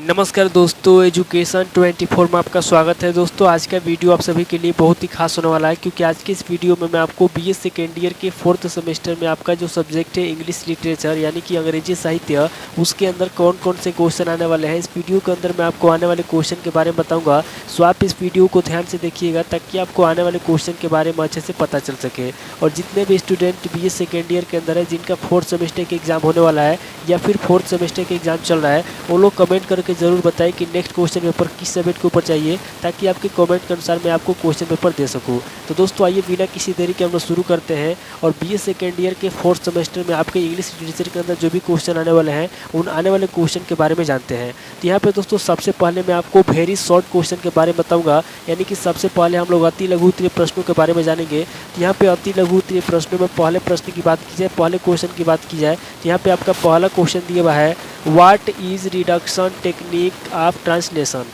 नमस्कार दोस्तों, एजुकेशन 24 में आपका स्वागत है। दोस्तों आज का वीडियो आप सभी के लिए बहुत ही खास होने वाला है, क्योंकि आज की इस वीडियो में मैं आपको बीए सेकेंड ईयर के 4th सेमेस्टर में आपका जो सब्जेक्ट है इंग्लिश लिटरेचर यानी कि अंग्रेजी साहित्य, उसके अंदर कौन कौन से क्वेश्चन आने वाले हैं। इस वीडियो के अंदर मैं आपको आने वाले क्वेश्चन के बारे में बताऊँगा। सो आप इस वीडियो को ध्यान से देखिएगा ताकि आपको आने वाले क्वेश्चन के बारे में अच्छे से पता चल सके। और जितने भी स्टूडेंट बीए सेकेंड ईयर के अंदर है, जिनका 4th सेमेस्टर के एग्ज़ाम होने वाला है या फिर 4th सेमेस्टर के एग्ज़ाम चल रहा है, वो लोग कमेंट करके ज़रूर बताएं कि नेक्स्ट क्वेश्चन पेपर किस सब्जेक्ट के ऊपर चाहिए, ताकि आपके कमेंट के अनुसार मैं आपको क्वेश्चन पेपर दे सकूं। तो दोस्तों आइए बिना किसी देरी के हम लोग शुरू करते हैं और बीए सेकेंड ईयर के 4th सेमेस्टर में आपके इंग्लिश लिटरेचर के अंदर जो भी क्वेश्चन आने वाले हैं, उन आने वाले क्वेश्चन के बारे में जानते हैं। तो यहाँ पे दोस्तों सबसे पहले मैं आपको वेरी शॉर्ट क्वेश्चन के बारे में बताऊँगा, यानी कि सबसे पहले हम लोग अति लघु उत्तरीय प्रश्नों के बारे में जानेंगे। तो यहाँ पे अति लघु उत्तरीय प्रश्नों में पहले प्रश्न की बात की जाए, पहले क्वेश्चन की बात की जाए, तो यहाँ पे आपका पहला क्वेश्चन दिया हुआ है, what is reduction technique of translation.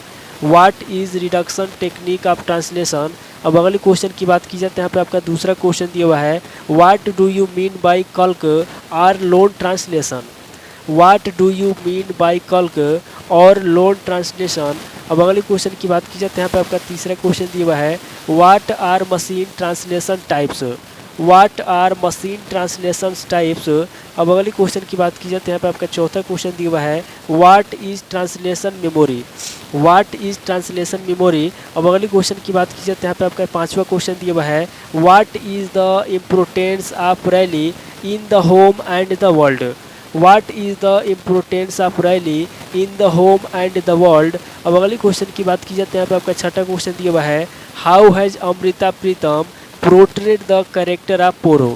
What is reduction technique of translation. अब अगले क्वेश्चन की बात की जाए तो यहाँ पे आपका दूसरा क्वेश्चन दिया हुआ है, what do you mean by calque or loan translation. What do you mean by calque or loan translation. अब अगले क्वेश्चन की बात की जाए तो यहाँ पे आपका तीसरा क्वेश्चन दिया हुआ है, what are machine translation types. What are machine translation types. अब अगले क्वेश्चन की बात की जाए तो यहाँ पे आपका चौथा क्वेश्चन दिया हुआ है, what is translation memory. What is translation memory. अब अगले क्वेश्चन की बात की जाए तो यहाँ पे आपका पांचवा क्वेश्चन दिया हुआ है, what is the importance of rally in the home and the world. What is the importance of rally in the home and the world. अब अगले क्वेश्चन की बात की जाए तो यहाँ पे आपका छठा क्वेश्चन दिया हुआ है, how has Amrita Pritam portrayed the character of Poro।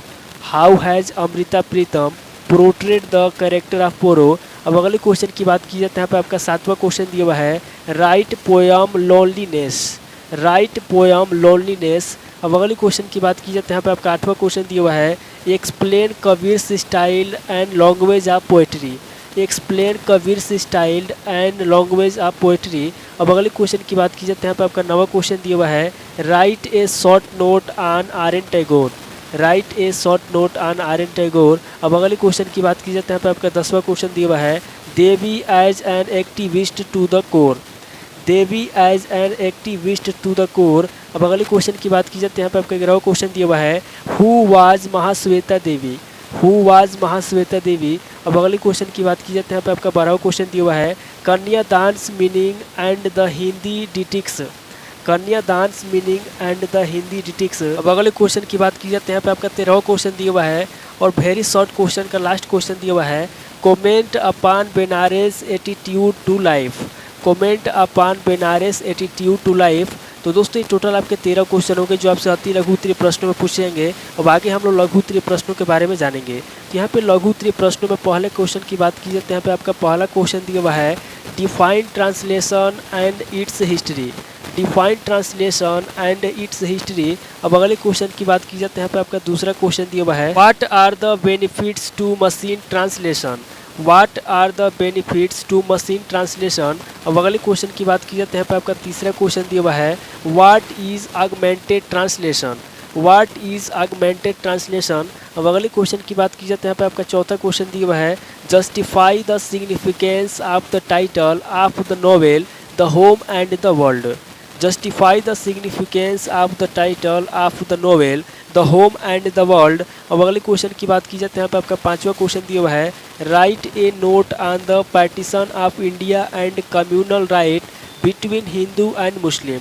How has Amrita Pritam portrayed the character of Poro। अब अगले क्वेश्चन की बात की जाए तो यहाँ पे आपका सातवां क्वेश्चन दिया हुआ है, right poem loneliness. Right poem loneliness. अब अगले क्वेश्चन की बात की जाए तो यहाँ पे आपका आठवां क्वेश्चन दिया हुआ है, explain Kabir's style and language of poetry. Explain Kabir's style and language of poetry. अब अगले क्वेश्चन की बात की जाए तो यहाँ पे आपका नवा क्वेश्चन दिया हुआ है, right A short note on RN. Tagore. Right A short note on RN. Tagore. अब अगले क्वेश्चन की बात की जाए तो यहाँ पे आपका 10वां क्वेश्चन दिया हुआ है, Devi as an activist to the core. Devi as an activist to the core. अब अगले क्वेश्चन की बात की जाए तो यहाँ पे आपका 11वां क्वेश्चन दिया हुआ है, who was Mahasweta Devi. Who was Mahasweta Devi. अब अगले क्वेश्चन की बात की जाए तो यहाँ पे आपका 12वां क्वेश्चन दिया हुआ है, कन्यादान मीनिंग एंड द हिंदी डिटिक्स। कन्यादान मीनिंग एंड द हिंदी डिटिक्स। अब अगले क्वेश्चन की बात की जाए तो यहाँ पे आपका 13वां क्वेश्चन दिया हुआ है और वेरी शॉर्ट क्वेश्चन का लास्ट क्वेश्चन दिया हुआ है, comment upon Benares attitude to life. Comment upon Benares attitude to life. तो दोस्तों ये टोटल आपके 13 क्वेश्चन होंगे जो आपसे अति लघु उत्तरीय प्रश्नों में पूछेंगे। अब आगे हम लोग लघु उत्तरीय प्रश्नों के बारे में जानेंगे। तो यहाँ पे लघु उत्तरीय प्रश्नों में पहले क्वेश्चन की बात की जाए तो यहाँ पे आपका पहला क्वेश्चन दिया हुआ है, define translation and it's history. Define translation and it's history. अब अगले क्वेश्चन की बात की जाए तो यहाँ पे आपका दूसरा क्वेश्चन दिया हुआ है, what are the benefits to machine translation. What are the benefits to machine translation. अब अगले क्वेश्चन की बात की जाए तो यहाँ पे आपका तीसरा क्वेश्चन दिया हुआ है, what is augmented translation. What is augmented translation. अब अगले क्वेश्चन की बात की जाए तो यहाँ पे आपका चौथा क्वेश्चन दिया हुआ है, justify the significance of the title of the novel the home and the world. Justify the significance of the title of the novel the home and the world. अब अगले क्वेश्चन की बात की जाए तो यहाँ पे आपका 5वां क्वेश्चन दिया हुआ है, right A note on the partition of India and communal right between Hindu and Muslim.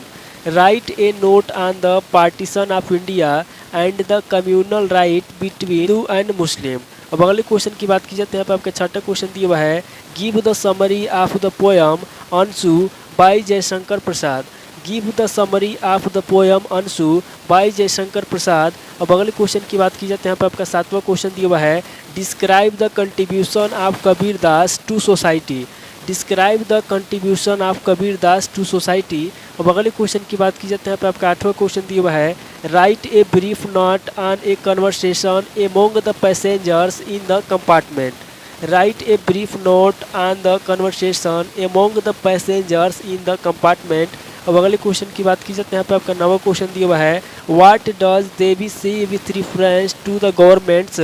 Right A note on the partition of India and the communal right between Hindu and Muslim. अब अगले क्वेश्चन की बात की जाए तो यहाँ पे आपका छठा क्वेश्चन दिया हुआ है, give the summary of the poem Aansu by Jaishankar Prasad. Give the summary of the poem Aansu by Jaishankar Prasad. अब अगले क्वेश्चन की बात की जाए तो यहाँ पे आपका 7वां क्वेश्चन दिया हुआ है, describe the contribution of Kabir Das to society. Describe the contribution of Kabir Das to society. अब अगले क्वेश्चन की बात की जाए तो यहाँ पे आपका 8वां क्वेश्चन दिया हुआ है, right a brief note on A conversation among the passengers in the compartment. Right a brief note on the conversation among the passengers in the compartment. अब अगले क्वेश्चन की बात की जाए तो यहाँ पे आपका 9वां क्वेश्चन दिया हुआ है, what does Devi say with reference to the government's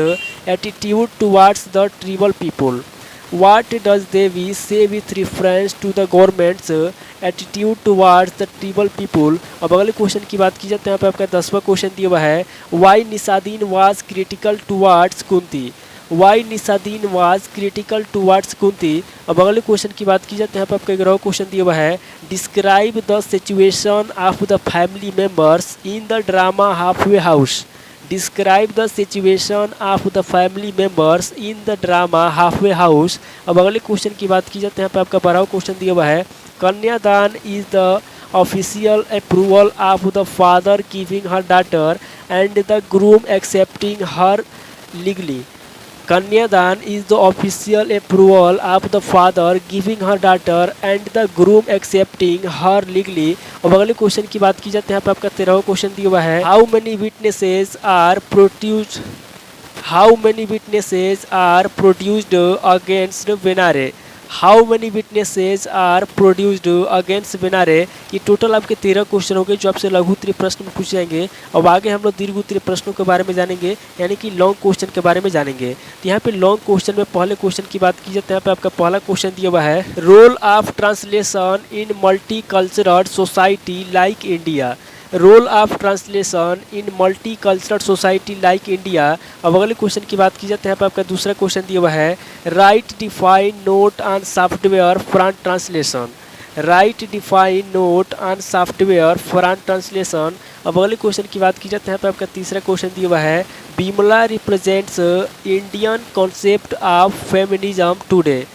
attitude towards the tribal people. What does Devi say with reference to the government's attitude towards the tribal people. अब अगले क्वेश्चन की बात की जाती है, यहाँ पे आपका 10वां क्वेश्चन दिया हुआ है, why Nishadin was critical towards Kunti. Why Nishadin was critical towards Kunti. अब अगले क्वेश्चन की बात की जाती है, यहाँ पे आपका 11वां क्वेश्चन दिया हुआ है, describe the situation of the family members in the drama halfway house. Describe the situation of the family members in the drama halfway house. अब अगले क्वेश्चन की बात की जाती है, यहाँ पे आपका 12वां क्वेश्चन दिया हुआ है, Kanyadaan is the official approval of the father giving her daughter and the groom accepting her legally. Kanyadaan is the official approval of the father giving her daughter and the groom accepting her legally. अब अगले question की बात की जाती है, यहाँ पे आपका 13वां क्वेश्चन दिया हुआ है, how many witnesses are produced. How many witnesses are produced against Benare. How many witnesses are produced against Benare. ये टोटल आपके 13 क्वेश्चन होंगे जो आपसे लघु उत्तरीय प्रश्न में पूछे जाएंगे। अब आगे हम लोग दीर्घ उत्तरीय प्रश्नों के बारे में जानेंगे, यानी कि लॉन्ग क्वेश्चन के बारे में जानेंगे। तो यहाँ पे लॉन्ग क्वेश्चन में पहले क्वेश्चन की बात की जाती है, यहाँ पे आपका पहला क्वेश्चन दिया हुआ है, role of translation in multi cultural society like India. Role of translation in multi cultural society like India. अब अगले क्वेश्चन की बात की जाती है, यहाँ पर आपका दूसरा क्वेश्चन दिया हुआ है, right define note on software front translation. Right define note on software front translation. अब अगले क्वेश्चन की बात की जाती है, यहाँ पर आपका तीसरा क्वेश्चन दिया हुआ है, Bimala represents Indian concept of feminism today.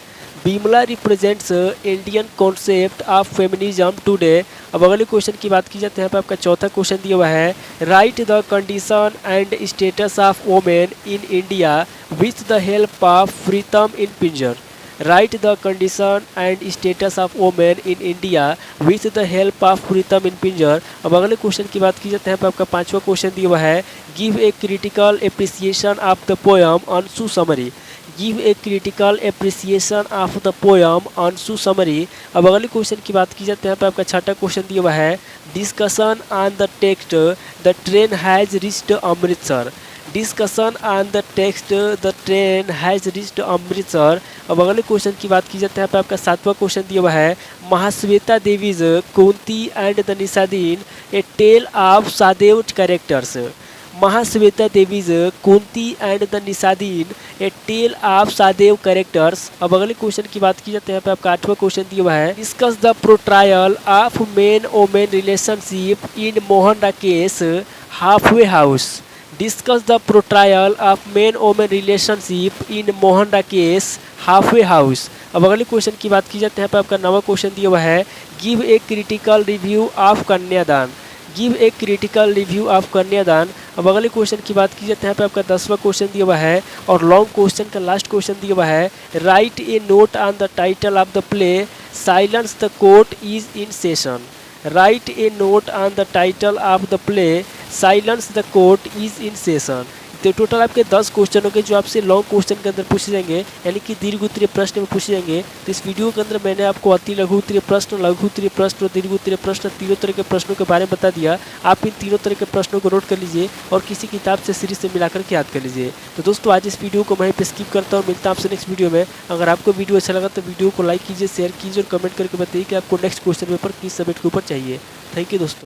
Bimala represents Indian concept of feminism today. अब अगले क्वेश्चन की बात की जाती है, यहाँ पे आपका चौथा क्वेश्चन दिया हुआ है, write the condition and status of women in India with the help of Pritam in Pinjar. Write the condition and status of women in India with the help of Pritam in Pinjar. अब अगले क्वेश्चन की बात की जाती है, यहाँ पे आपका 5वां क्वेश्चन दिया हुआ है, give a critical appreciation of the poem Anshu summary. Give a critical appreciation of the poem Anshu summary. अब अगले क्वेश्चन की बात की जाती है, यहाँ पे आपका 6वां क्वेश्चन दिया हुआ है, discussion on the text the train has reached Amritsar. Discussion on the text the train has reached Amritsar. अब अगले क्वेश्चन की बात की जाती है, यहाँ पे आपका 7वां क्वेश्चन दिया हुआ है, Mahasweta Devi's Kunti and the Nishadin a tale of Sahadev characters. Mahasweta Devi's Kunti and the Nishadin a tale of Sahadev characters. अब अगले क्वेश्चन की बात की जाती है, यहाँ पे आपका 8वां क्वेश्चन दिया हुआ है, discuss the portrayal of man woman relationship in Mohan Rakesh halfway house. Discuss the portrayal of man woman relationship in Mohan Rakesh halfway house. अब अगले क्वेश्चन की बात की जाती है, यहाँ पे आपका 9वां क्वेश्चन दिया हुआ है, give a critical review of Kanyadaan. Give a critical review of Kanyadaan. अब अगले क्वेश्चन की बात की जाती है, यहाँ पे आपका 10वां क्वेश्चन दिया हुआ है और लॉन्ग क्वेश्चन का लास्ट क्वेश्चन दिया हुआ है, right A note on the title of the play silence the court is in session. Right A note on the title of the play silence the court is in session. तो total आपके 10 question होंगे जो आपसे long question के अंदर पूछे जाएंगे, यानी कि दीर्घ उत्तरीय प्रश्न में पूछे जाएंगे। तो इस वीडियो के अंदर मैंने आपको अति लघु उत्तरीय प्रश्न, लघु उत्तरीय प्रश्न और दीर्घ उत्तरीय प्रश्न तीनों तरह के प्रश्नों के बारे में बता दिया। आप इन तीनों तरह के प्रश्नों को नोट कर लीजिए और किसी किताब से सीरीज से मिलाकर के याद कर लीजिए। तो दोस्तों आज इस वीडियो को वहीं पे स्किप करता हूँ, मिलता हूँ आपसे नेक्स्ट वीडियो में। अगर आपको वीडियो अच्छा लगा तो वीडियो को लाइक कीजिए, शेयर कीजिए और कमेंट करके बताइए कि आपको नेक्स्ट क्वेश्चन पेपर किस सब्जेक्ट के ऊपर चाहिए। थैंक यू दोस्तों।